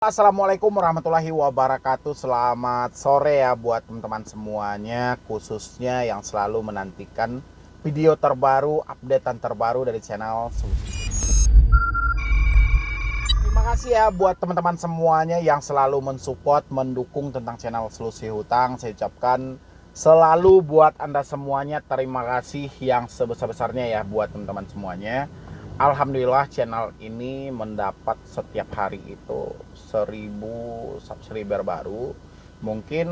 Assalamualaikum warahmatullahi wabarakatuh. Selamat sore ya buat teman-teman semuanya, khususnya yang selalu menantikan video terbaru, updatean terbaru dari channel Solusi. Terima kasih ya buat teman-teman semuanya yang selalu mensupport, mendukung tentang channel Solusi Hutang. Saya ucapkan selalu buat Anda semuanya terima kasih yang sebesar-besarnya ya buat teman-teman semuanya. Alhamdulillah channel ini mendapat setiap hari itu 1000 subscriber baru. Mungkin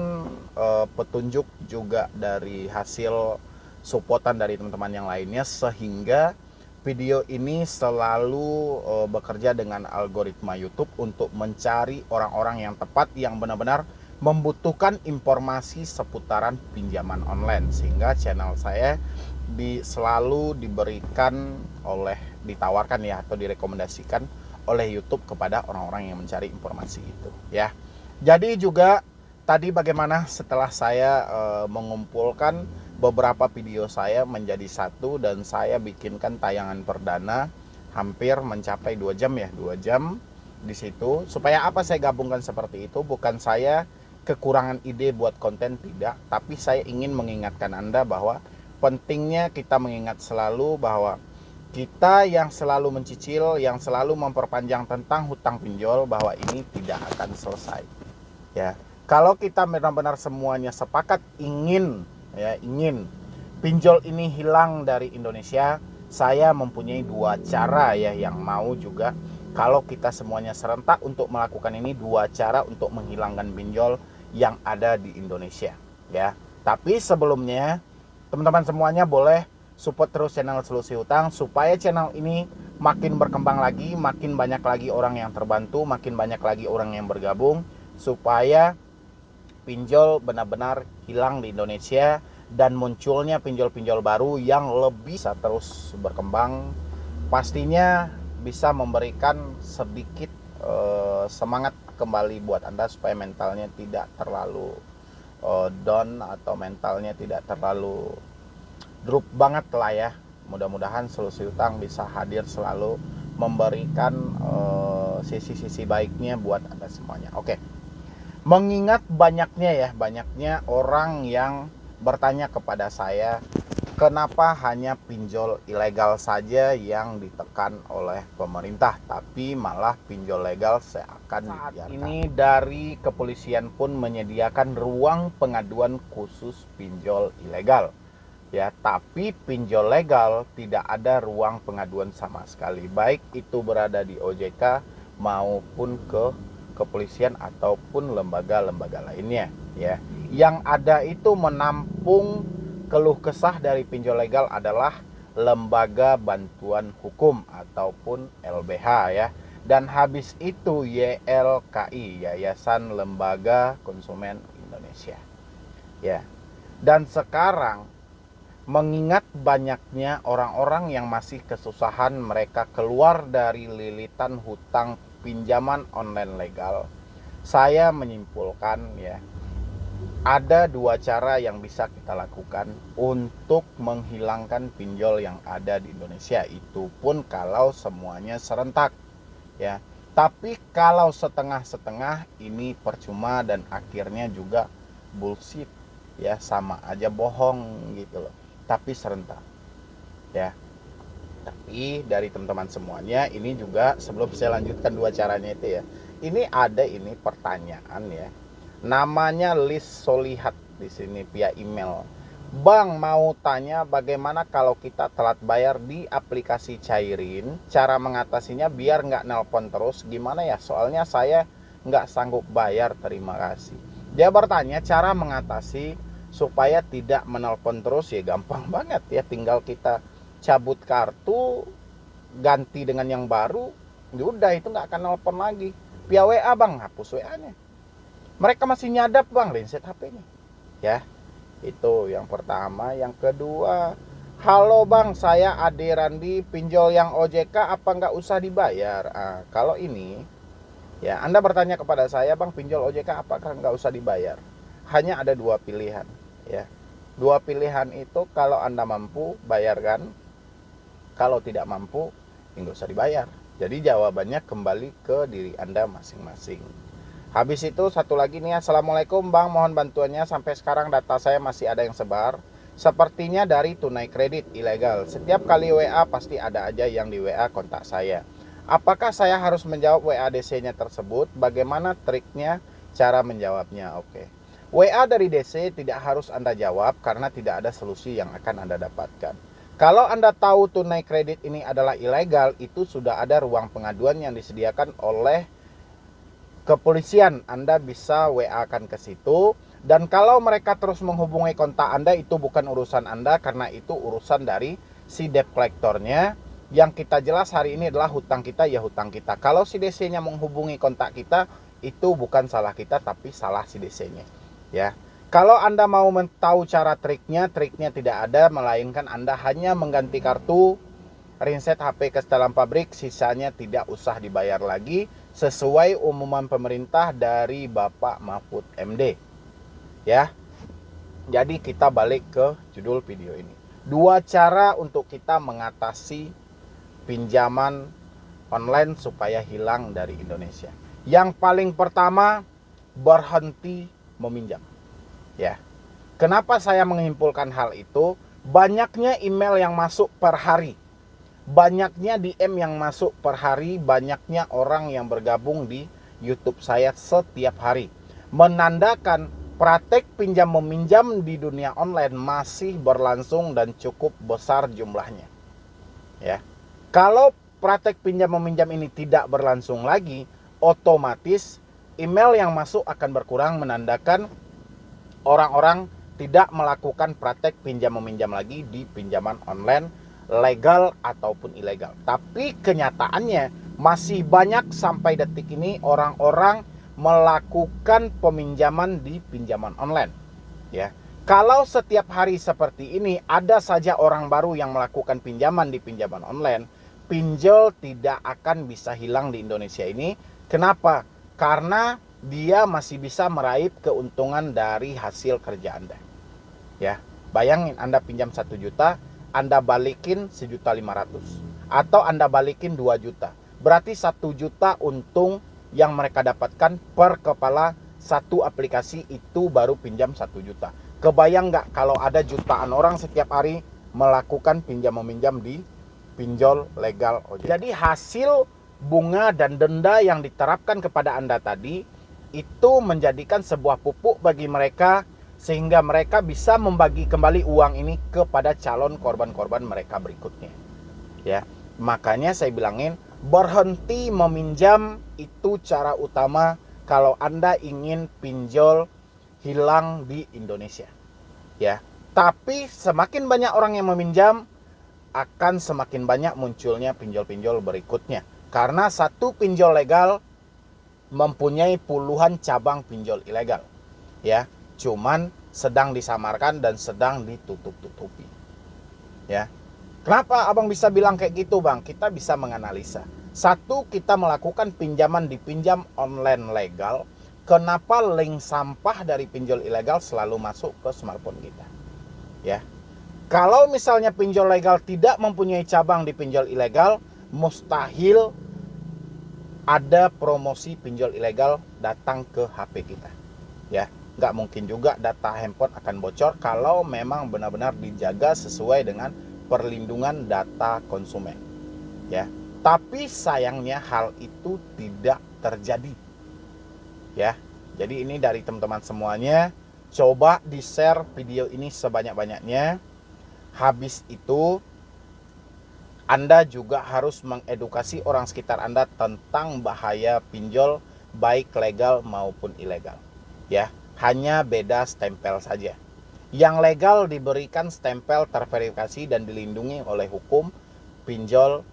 petunjuk juga dari hasil supportan dari teman-teman yang lainnya, sehingga video ini selalu bekerja dengan algoritma YouTube untuk mencari orang-orang yang tepat, yang benar-benar membutuhkan informasi seputaran pinjaman online, sehingga channel saya selalu ditawarkan ya, atau direkomendasikan oleh YouTube kepada orang-orang yang mencari informasi itu ya. Jadi juga tadi bagaimana setelah saya mengumpulkan beberapa video saya menjadi satu, dan saya bikinkan tayangan perdana hampir mencapai 2 jam ya, 2 jam di situ. Supaya apa saya gabungkan seperti itu? Bukan saya kekurangan ide buat konten, tidak, tapi saya ingin mengingatkan Anda bahwa pentingnya kita mengingat selalu bahwa kita yang selalu mencicil, yang selalu memperpanjang tentang hutang pinjol, bahwa ini tidak akan selesai ya. Kalau kita benar-benar semuanya sepakat ingin pinjol ini hilang dari Indonesia, saya mempunyai 2 cara ya, yang mau juga kalau kita semuanya serentak untuk melakukan ini, 2 cara untuk menghilangkan pinjol yang ada di Indonesia ya. Tapi sebelumnya teman-teman semuanya boleh support terus channel Solusi Hutang, supaya channel ini makin berkembang lagi, makin banyak lagi orang yang terbantu, makin banyak lagi orang yang bergabung, supaya pinjol benar-benar hilang di Indonesia dan munculnya pinjol-pinjol baru yang lebih bisa terus berkembang. Pastinya bisa memberikan sedikit semangat kembali buat Anda, supaya mentalnya tidak terlalu down, atau mentalnya tidak terlalu drop banget lah ya. Mudah-mudahan Solusi Hutang bisa hadir selalu memberikan sisi-sisi baiknya buat Anda semuanya. Oke. Mengingat banyaknya orang yang bertanya kepada saya, kenapa hanya pinjol ilegal saja yang ditekan oleh pemerintah, tapi malah pinjol legal seakan dibiarkan. Ini dari kepolisian pun menyediakan ruang pengaduan khusus pinjol ilegal ya, tapi pinjol legal tidak ada ruang pengaduan sama sekali, baik itu berada di OJK maupun ke kepolisian ataupun lembaga-lembaga lainnya ya. Yang ada itu menampung keluh kesah dari pinjol legal adalah Lembaga Bantuan Hukum ataupun LBH ya, dan habis itu YLKI, Yayasan Lembaga Konsumen Indonesia ya. Dan sekarang mengingat banyaknya orang-orang yang masih kesusahan, mereka keluar dari lilitan hutang pinjaman online legal, saya menyimpulkan ya, ada 2 cara yang bisa kita lakukan untuk menghilangkan pinjol yang ada di Indonesia. Itu pun kalau semuanya serentak ya. Tapi kalau setengah-setengah ini percuma, dan akhirnya juga bullshit ya, sama aja bohong gitu loh. Tapi serentak ya. Tapi dari teman-teman semuanya ini juga, sebelum saya lanjutkan 2 caranya itu ya, ini ada pertanyaan ya, namanya Lis Solihat di sini via email. Bang, mau tanya bagaimana kalau kita telat bayar di aplikasi Cairin, cara mengatasinya biar nggak nelpon terus, gimana ya, soalnya saya nggak sanggup bayar, terima kasih. Dia bertanya cara mengatasi supaya tidak menelpon terus. Ya gampang banget ya, tinggal kita cabut kartu, ganti dengan yang baru, udah itu nggak akan nelpon lagi. Via WA bang, hapus WA-nya. Mereka masih nyadap bang, reset HP-nya ya. Itu yang pertama. Yang kedua, halo bang, saya Ade Randi, pinjol yang OJK apa nggak usah dibayar? Kalau ini ya, Anda bertanya kepada saya, bang pinjol OJK apakah nggak usah dibayar? Hanya ada 2 pilihan ya. 2 pilihan itu, kalau Anda mampu bayarkan, kalau tidak mampu ya nggak usah dibayar Jadi jawabannya kembali ke diri Anda masing-masing. Habis itu satu lagi nih, Assalamualaikum Bang, mohon bantuannya, sampai sekarang data saya masih ada yang sebar. Sepertinya dari tunai kredit ilegal. Setiap kali WA pasti ada aja yang di WA kontak saya. Apakah saya harus menjawab WA-DC-nya tersebut? Bagaimana triknya cara menjawabnya? Oke. WA dari DC tidak harus Anda jawab karena tidak ada solusi yang akan Anda dapatkan. Kalau Anda tahu tunai kredit ini adalah ilegal, itu sudah ada ruang pengaduan yang disediakan oleh kepolisian. Anda bisa WA-kan ke situ. Dan kalau mereka terus menghubungi kontak Anda, itu bukan urusan Anda, karena itu urusan dari si debt collector-nya. Yang kita jelas hari ini adalah hutang kita, ya hutang kita. Kalau si DC-nya menghubungi kontak kita, itu bukan salah kita, tapi salah si DC-nya. Ya. Kalau Anda mau tahu cara triknya tidak ada, melainkan Anda hanya mengganti kartu, rinset HP ke dalam pabrik, sisanya tidak usah dibayar lagi, sesuai umuman pemerintah dari Bapak Mahfud MD. Ya. Jadi kita balik ke judul video ini. 2 cara untuk kita mengatasi pinjaman online supaya hilang dari Indonesia. Yang paling pertama, berhenti meminjam. Ya. Kenapa saya menyimpulkan hal itu? Banyaknya email yang masuk per hari. Banyaknya DM yang masuk per hari, banyaknya orang yang bergabung di YouTube saya setiap hari. Menandakan praktek pinjam meminjam di dunia online masih berlangsung dan cukup besar jumlahnya. Ya. Kalau praktek pinjam meminjam ini tidak berlangsung lagi, otomatis email yang masuk akan berkurang, menandakan orang-orang tidak melakukan praktek pinjam meminjam lagi di pinjaman online, legal ataupun ilegal. Tapi kenyataannya masih banyak sampai detik ini orang-orang melakukan peminjaman di pinjaman online. Ya. Kalau setiap hari seperti ini ada saja orang baru yang melakukan pinjaman di pinjaman online, pinjol tidak akan bisa hilang di Indonesia ini. Kenapa? Karena dia masih bisa meraih keuntungan dari hasil kerja Anda. Ya, bayangin Anda pinjam 1 juta, Anda balikin 1.500.000 atau Anda balikin 2 juta. Berarti 1 juta untung yang mereka dapatkan per kepala satu aplikasi, itu baru pinjam 1 juta. Kebayang nggak kalau ada jutaan orang setiap hari melakukan pinjam meminjam di pinjol legal OJK. Jadi hasil bunga dan denda yang diterapkan kepada Anda tadi itu menjadikan sebuah pupuk bagi mereka, sehingga mereka bisa membagi kembali uang ini kepada calon korban-korban mereka berikutnya. Ya, makanya saya bilangin berhenti meminjam itu cara utama kalau Anda ingin pinjol hilang di Indonesia. Ya, tapi semakin banyak orang yang meminjam, akan semakin banyak munculnya pinjol-pinjol berikutnya. Karena satu pinjol legal mempunyai puluhan cabang pinjol ilegal. Ya, cuman sedang disamarkan dan sedang ditutup-tutupi. Ya. Kenapa Abang bisa bilang kayak gitu, Bang? Kita bisa menganalisa. Satu, kita melakukan pinjaman di pinjam online legal. Kenapa link sampah dari pinjol ilegal selalu masuk ke smartphone kita? Ya. Kalau misalnya pinjol legal tidak mempunyai cabang di pinjol ilegal, mustahil ada promosi pinjol ilegal datang ke HP kita. Ya, nggak mungkin juga data handphone akan bocor kalau memang benar-benar dijaga sesuai dengan perlindungan data konsumen. Ya, tapi sayangnya hal itu tidak terjadi. Ya, jadi ini dari teman-teman semuanya, coba di-share video ini sebanyak-banyaknya. Habis itu Anda juga harus mengedukasi orang sekitar Anda tentang bahaya pinjol, baik legal maupun ilegal. Ya, hanya beda stempel saja. Yang legal diberikan stempel terverifikasi dan dilindungi oleh hukum pinjol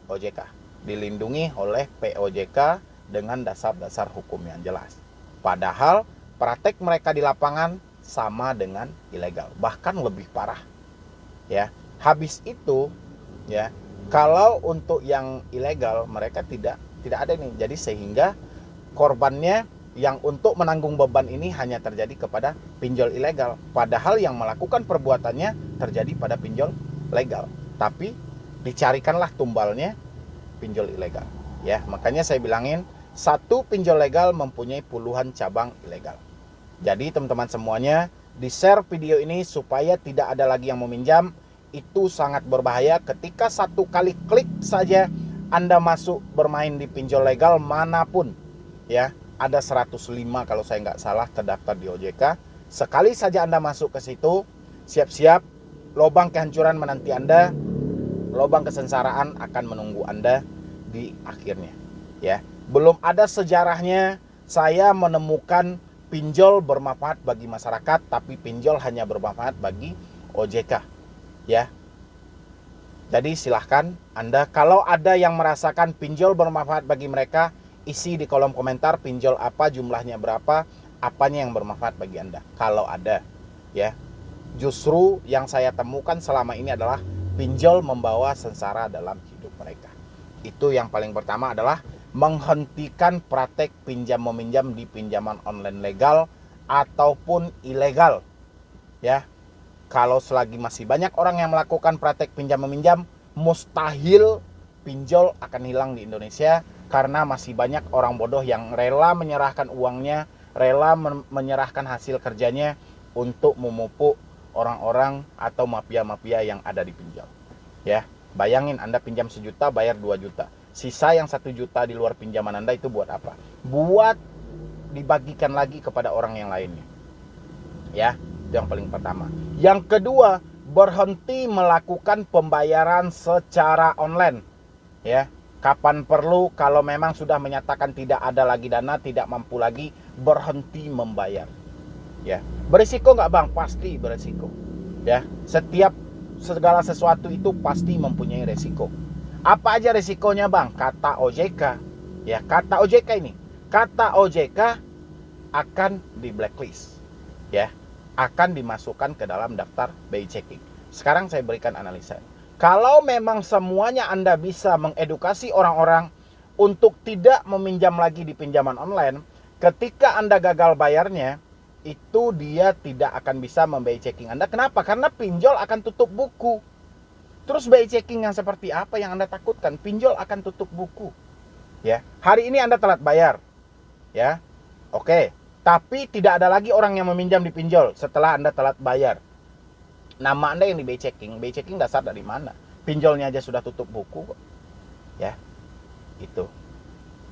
OJK. Dilindungi oleh POJK dengan dasar-dasar hukum yang jelas. Padahal praktek mereka di lapangan sama dengan ilegal, bahkan lebih parah. Ya, habis itu ya, kalau untuk yang ilegal mereka tidak ada ini. Jadi sehingga korbannya yang untuk menanggung beban ini hanya terjadi kepada pinjol ilegal, padahal yang melakukan perbuatannya terjadi pada pinjol legal. Tapi dicarikanlah tumbalnya pinjol ilegal. Ya, makanya saya bilangin satu pinjol legal mempunyai puluhan cabang ilegal. Jadi teman-teman semuanya, di-share video ini supaya tidak ada lagi yang meminjam. Itu sangat berbahaya. Ketika satu kali klik saja Anda masuk bermain di pinjol legal manapun, ya, ada 105 kalau saya nggak salah terdaftar di OJK. Sekali saja Anda masuk ke situ, siap-siap lubang kehancuran menanti Anda, lubang kesengsaraan akan menunggu Anda di akhirnya. Ya, belum ada sejarahnya saya menemukan pinjol bermanfaat bagi masyarakat, tapi pinjol hanya bermanfaat bagi OJK. Ya, jadi silahkan Anda, kalau ada yang merasakan pinjol bermanfaat bagi mereka, isi di kolom komentar pinjol apa, jumlahnya berapa, apanya yang bermanfaat bagi Anda. Kalau ada, ya. Justru yang saya temukan selama ini adalah pinjol membawa sengsara dalam hidup mereka. Itu yang paling pertama adalah menghentikan praktek pinjam meminjam di pinjaman online legal ataupun ilegal. Ya. Kalau selagi masih banyak orang yang melakukan praktek pinjam meminjam, mustahil pinjol akan hilang di Indonesia, karena masih banyak orang bodoh yang rela menyerahkan uangnya, rela menyerahkan hasil kerjanya untuk memupuk orang-orang atau mafia-mafia yang ada di pinjol. Ya, bayangin Anda pinjam 1 juta, bayar 2 juta. Sisa yang 1 juta di luar pinjaman Anda itu buat apa? Buat dibagikan lagi kepada orang yang lainnya. Ya, itu yang paling pertama. Yang kedua, berhenti melakukan pembayaran secara online. Ya, kapan perlu, kalau memang sudah menyatakan tidak ada lagi dana, tidak mampu lagi, berhenti membayar. Ya, berisiko nggak Bang? Pasti berisiko. Ya, setiap segala sesuatu itu pasti mempunyai resiko. Apa aja resikonya Bang? Kata OJK. Ya, kata OJK ini. Kata OJK akan di blacklist. Ya, akan dimasukkan ke dalam daftar BI checking. Sekarang saya berikan analisa. Kalau memang semuanya Anda bisa mengedukasi orang-orang untuk tidak meminjam lagi di pinjaman online, ketika Anda gagal bayarnya, itu dia tidak akan bisa memBI checking Anda. Kenapa? Karena pinjol akan tutup buku. Terus BI checking yang seperti apa yang Anda takutkan? Pinjol akan tutup buku. Ya, hari ini Anda telat bayar. Ya, oke. Tapi tidak ada lagi orang yang meminjam di pinjol setelah Anda telat bayar. Nama Anda yang di BI checking. BI checking dasar dari mana? Pinjolnya aja sudah tutup buku kok. Ya, itu.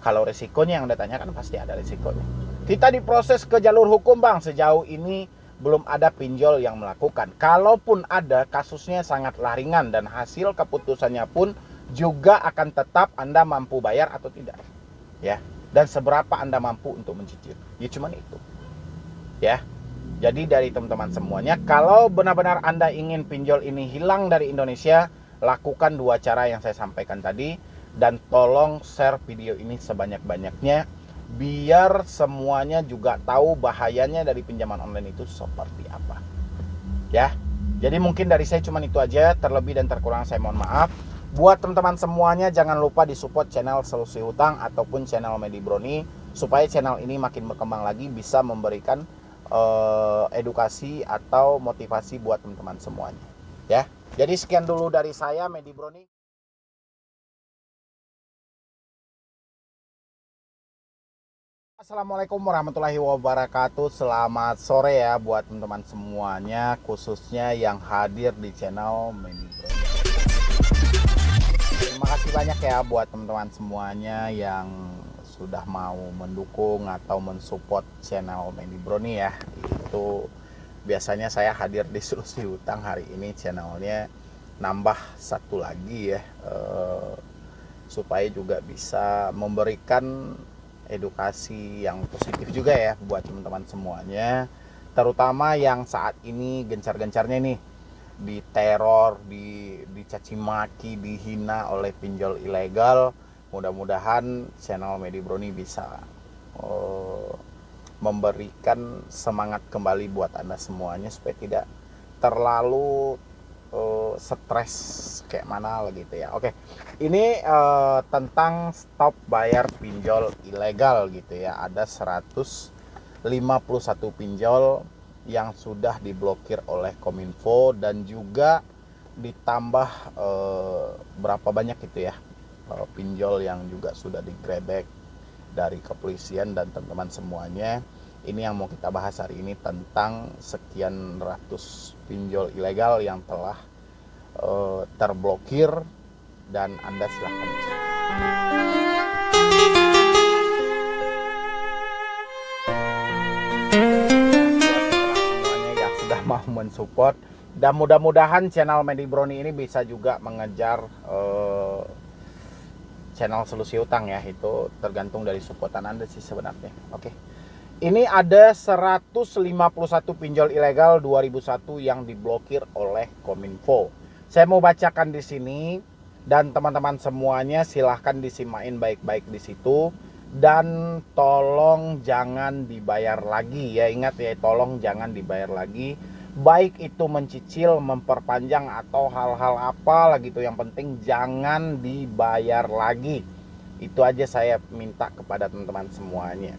Kalau resikonya yang Anda tanyakan, pasti ada resikonya. Kita diproses ke jalur hukum Bang. Sejauh ini belum ada pinjol yang melakukan. Kalaupun ada, kasusnya sangatlah ringan dan hasil keputusannya pun juga akan tetap Anda mampu bayar atau tidak. Ya. Dan seberapa Anda mampu untuk mencicil. Ya cuman itu. Ya. Jadi dari teman-teman semuanya, kalau benar-benar Anda ingin pinjol ini hilang dari Indonesia, lakukan 2 cara yang saya sampaikan tadi. Dan tolong share video ini sebanyak-banyaknya, biar semuanya juga tahu bahayanya dari pinjaman online itu seperti apa. Ya. Jadi mungkin dari saya cuman itu aja. Terlebih dan terkurang saya mohon maaf. Buat teman-teman semuanya, jangan lupa disupport channel Solusi Hutang ataupun channel Medi Brony, supaya channel ini makin berkembang lagi, bisa memberikan edukasi atau motivasi buat teman-teman semuanya. Ya, jadi sekian dulu dari saya, Medi Brony. Assalamualaikum warahmatullahi wabarakatuh. Selamat sore ya buat teman-teman semuanya, khususnya yang hadir di channel Medi Brony. Terima kasih banyak ya buat teman-teman semuanya yang sudah mau mendukung atau mensupport channel Medi Brony ya. Itu biasanya saya hadir di Solusi Hutang, hari ini channelnya nambah 1 lagi ya, supaya juga bisa memberikan edukasi yang positif juga ya buat teman-teman semuanya, terutama yang saat ini gencar-gencarnya nih diteror, dicaci maki, dihina oleh pinjol ilegal. Mudah-mudahan channel Medi Brony bisa memberikan semangat kembali buat Anda semuanya supaya tidak terlalu stres kayak mana gitu ya. Oke, ini tentang stop bayar pinjol ilegal gitu ya. Ada 151 pinjol yang sudah diblokir oleh Kominfo, dan juga ditambah berapa banyak itu ya, pinjol yang juga sudah digrebek dari kepolisian dan teman-teman semuanya. Ini yang mau kita bahas hari ini tentang sekian ratus pinjol ilegal yang telah terblokir, dan Anda silahkan semuanya yang sudah mau mensupport, dan mudah-mudahan channel Medi Brownie ini bisa juga mengejar channel solusi utang ya. Itu tergantung dari supportan Anda sih sebenarnya. Oke. Ini ada 151 pinjol ilegal 2001 yang diblokir oleh Kominfo. Saya mau bacakan di sini dan teman-teman semuanya silahkan disimain baik-baik di situ, dan tolong jangan dibayar lagi ya. Ingat ya, tolong jangan dibayar lagi. Baik itu mencicil, memperpanjang atau hal-hal apa lagi, itu yang penting jangan dibayar lagi. Itu aja saya minta kepada teman-teman semuanya.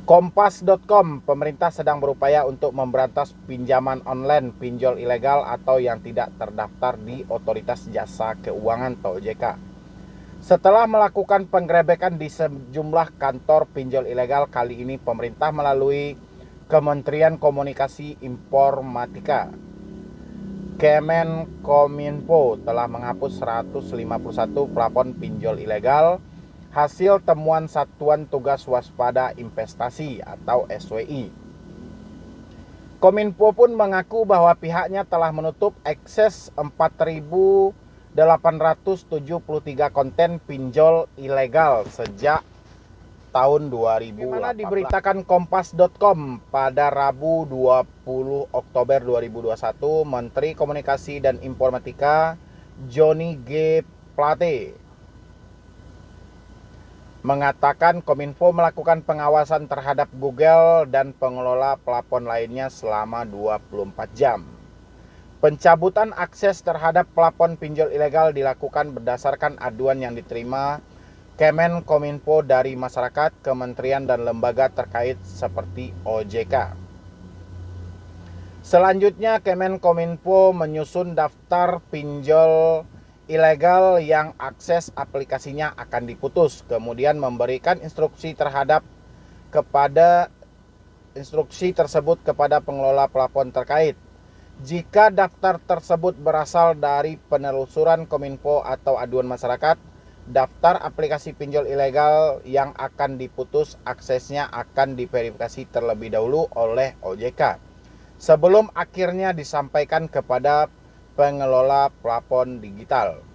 Kompas.com, pemerintah sedang berupaya untuk memberantas pinjaman online, pinjol ilegal atau yang tidak terdaftar di Otoritas Jasa Keuangan atau OJK. Setelah melakukan penggerebekan di sejumlah kantor pinjol ilegal, kali ini pemerintah melalui Kementerian Komunikasi Informatika, Kemenkominfo, telah menghapus 151 plafon pinjol ilegal hasil temuan Satuan Tugas Waspada Investasi atau SWI. Kominfo pun mengaku bahwa pihaknya telah menutup akses 4.873 konten pinjol ilegal sejak tahun 2000. Bagaimana diberitakan Kompas.com pada Rabu 20 Oktober 2021, Menteri Komunikasi dan Informatika Johnny G. Plate mengatakan Kominfo melakukan pengawasan terhadap Google dan pengelola plafon lainnya selama 24 jam. Pencabutan akses terhadap plafon pinjol ilegal dilakukan berdasarkan aduan yang diterima Kemenkominfo dari masyarakat, kementerian dan lembaga terkait seperti OJK. Selanjutnya, Kemenkominfo menyusun daftar pinjol ilegal yang akses aplikasinya akan diputus, kemudian memberikan instruksi tersebut kepada pengelola plafon terkait. Jika daftar tersebut berasal dari penelusuran Kominfo atau aduan masyarakat, daftar aplikasi pinjol ilegal yang akan diputus aksesnya akan diverifikasi terlebih dahulu oleh OJK sebelum akhirnya disampaikan kepada pengelola plafon digital.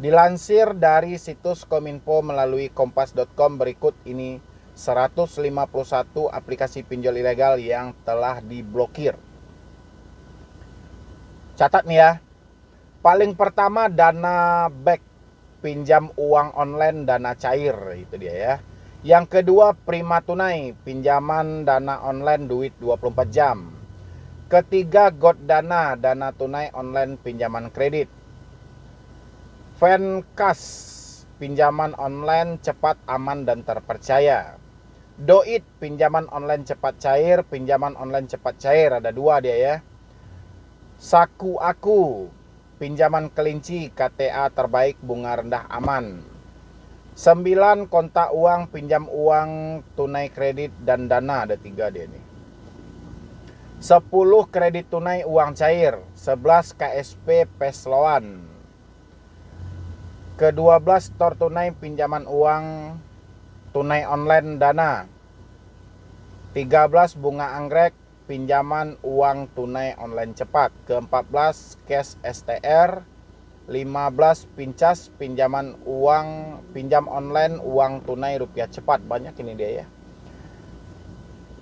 Dilansir dari situs Kominfo melalui Kompas.com, berikut ini 151 aplikasi pinjol ilegal yang telah diblokir. Catat nih ya. Paling pertama Dana Back, pinjam uang online dana cair, itu dia ya. Yang kedua Prima Tunai, pinjaman dana online duit 24 jam. Ketiga GoDana, dana tunai online pinjaman kredit. Venkas, pinjaman online cepat, aman dan terpercaya. Doit, pinjaman online cepat cair, pinjaman online cepat cair, ada dua dia ya. Saku Aku, pinjaman kelinci, KTA terbaik, bunga rendah, aman. 9 kontak uang, pinjam uang tunai kredit dan dana, ada 3 dia nih. 10 kredit tunai uang cair, 11 KSP Pesloan, ke-12 Tor Tunai pinjaman uang tunai online dana, 13 Bunga Anggrek pinjaman uang tunai online cepat, ke-14 Cash STR, 15 Pincas pinjam online uang tunai rupiah cepat. Banyak ini dia ya.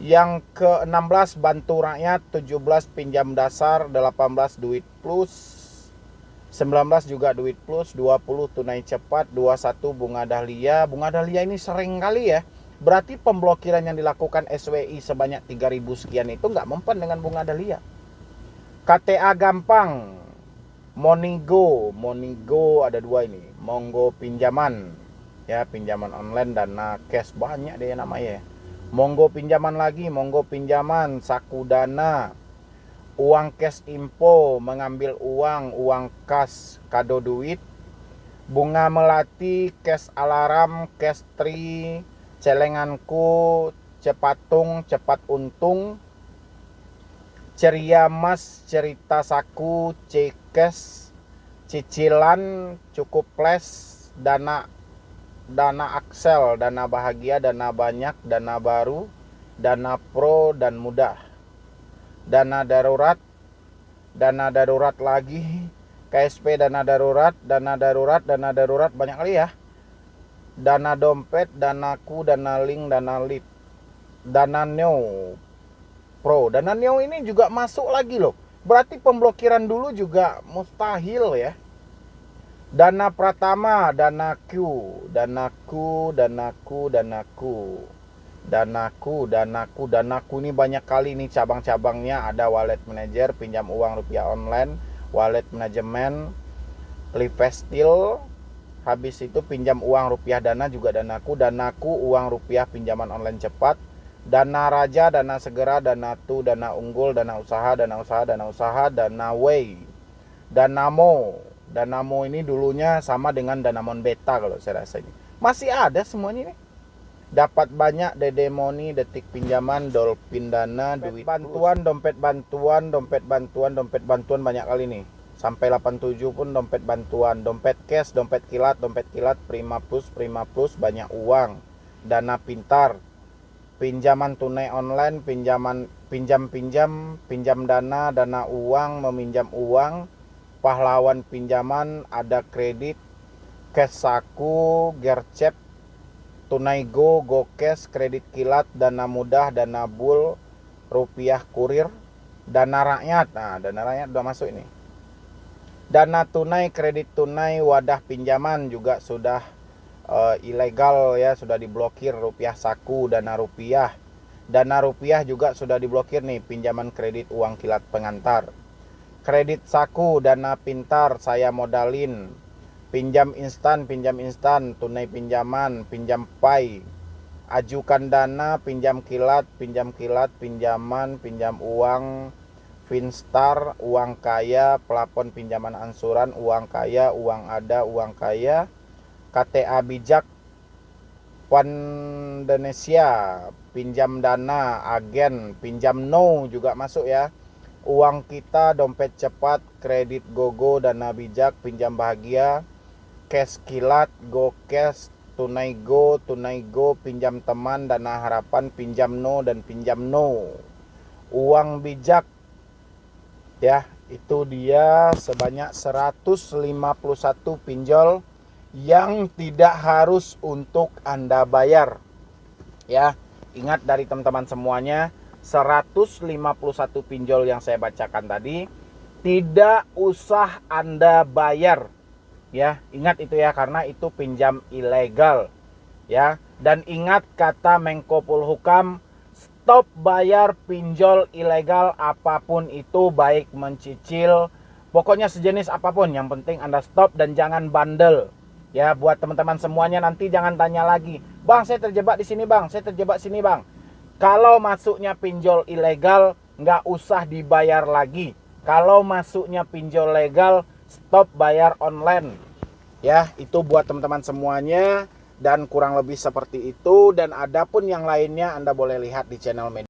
Yang ke-16 Bantu Rakyat, 17 pinjam dasar, 18 duit plus, 19 juga duit plus, 20 tunai cepat, 21 bunga dahlia. Bunga dahlia ini sering kali ya. Berarti pemblokiran yang dilakukan SWI sebanyak 3.000 sekian itu nggak mempan dengan bunga dahlia. KTA gampang, Monigo ada 2 ini. Monggo pinjaman ya, pinjaman online dana cash, banyak deh namanya. Monggo pinjaman lagi, Monggo pinjaman, Saku Dana, uang cash info, mengambil uang kas, kado duit, Bunga melati, cash alarm, cash tree, celenganku, cepatung, cepat untung, ceria mas, cerita saku, cekes, cicilan, cukup les, dana Axel, dana bahagia, dana banyak, dana baru, dana pro dan mudah, dana darurat lagi, KSP dana darurat, banyak kali ya. Dana dompet, danaku, dana link, dana lead, dana neo pro. Dana neo ini juga masuk lagi loh. Berarti pemblokiran dulu juga mustahil ya. Dana Pratama, danaku ini banyak kali nih cabang-cabangnya. Ada wallet manager, pinjam uang rupiah online, wallet manajemen, Livestil, habis itu pinjam uang rupiah dana juga danaku uang rupiah pinjaman online cepat, dana raja, dana segera, dana tu, dana unggul, dana usaha, dana way, Danamo ini dulunya sama dengan Danamon Beta kalau saya rasa ini. Masih ada semuanya nih. Dapat banyak, Dedemoni, detik pinjaman, Dolphin dana, duit bantuan, dompet bantuan banyak kali nih. Sampai 87 pun dompet bantuan, dompet cash, dompet kilat, Prima plus, banyak uang, dana pintar, pinjaman tunai online, pinjam dana uang, meminjam uang, pahlawan pinjaman, ada kredit, cash saku, gercep, tunai go, cash, kredit kilat, dana mudah, dana bul, rupiah kurir, dana rakyat. Nah, dana rakyat udah masuk ini. Dana tunai, kredit tunai, wadah pinjaman juga sudah ilegal ya, sudah diblokir. Rupiah saku, dana rupiah juga sudah diblokir nih, pinjaman kredit uang kilat pengantar. Kredit saku, dana pintar, saya modalin, pinjam instan, tunai pinjaman, pinjam pai, ajukan dana, pinjam kilat, pinjaman, pinjam uang, Finstar, uang kaya, pelapon pinjaman ansuran, uang kaya, uang ada, uang kaya, KTA bijak, Indonesia, pinjam dana, agen, pinjam no juga masuk ya. Uang kita, dompet cepat, kredit gogo, dana bijak, pinjam bahagia, cash kilat, go cash, tunai go, pinjam teman, dana harapan, pinjam no dan pinjam no. Uang bijak ya, itu dia sebanyak 151 pinjol yang tidak harus untuk Anda bayar. Ya, ingat dari teman-teman semuanya, 151 pinjol yang saya bacakan tadi tidak usah Anda bayar. Ya, ingat itu ya, karena itu pinjam ilegal. Ya, dan ingat kata Menko Polhukam, stop bayar pinjol ilegal apapun itu, baik mencicil, pokoknya sejenis apapun, yang penting Anda stop dan jangan bandel. Ya, buat teman-teman semuanya nanti jangan tanya lagi, "Bang, saya terjebak di sini, Bang. Saya terjebak sini, Bang." Kalau masuknya pinjol ilegal, nggak usah dibayar lagi. Kalau masuknya pinjol legal, stop bayar online. Ya, itu buat teman-teman semuanya. Dan kurang lebih seperti itu. Dan ada pun yang lainnya Anda boleh lihat di channel media.